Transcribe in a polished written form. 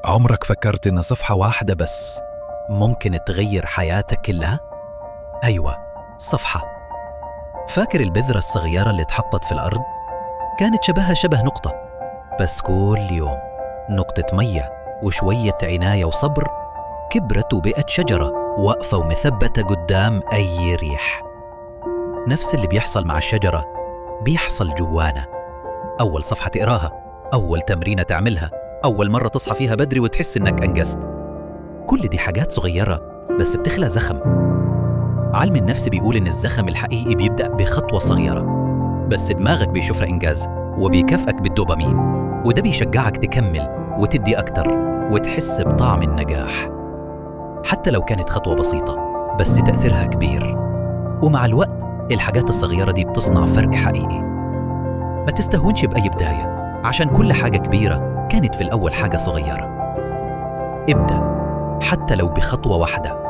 عمرك فكرت إن صفحة واحدة بس ممكن تغير حياتك كلها؟ أيوة، صفحة. فاكر البذرة الصغيرة اللي اتحطت في الأرض؟ كانت شبه نقطة، بس كل يوم نقطة مية وشوية عناية وصبر كبرت وبقت شجرة واقفة ومثبتة قدام أي ريح. نفس اللي بيحصل مع الشجرة بيحصل جوانا. أول صفحة تقراها، أول تمرينة تعملها، أول مرة تصحى فيها بدري وتحس إنك أنجزت، كل دي حاجات صغيرة بس بتخلق زخم. علم النفس بيقول إن الزخم الحقيقي بيبدأ بخطوة صغيرة، بس دماغك بيشوفها إنجاز وبيكافئك بالدوبامين، وده بيشجعك تكمل وتدي أكتر وتحس بطعم النجاح. حتى لو كانت خطوة بسيطة بس تأثيرها كبير. ومع الوقت الحاجات الصغيرة دي بتصنع فرق حقيقي. ما تستهونش بأي بداية، عشان كل حاجة كبيرة كانت في الأول حاجة صغيرة. ابدأ حتى لو بخطوة واحدة،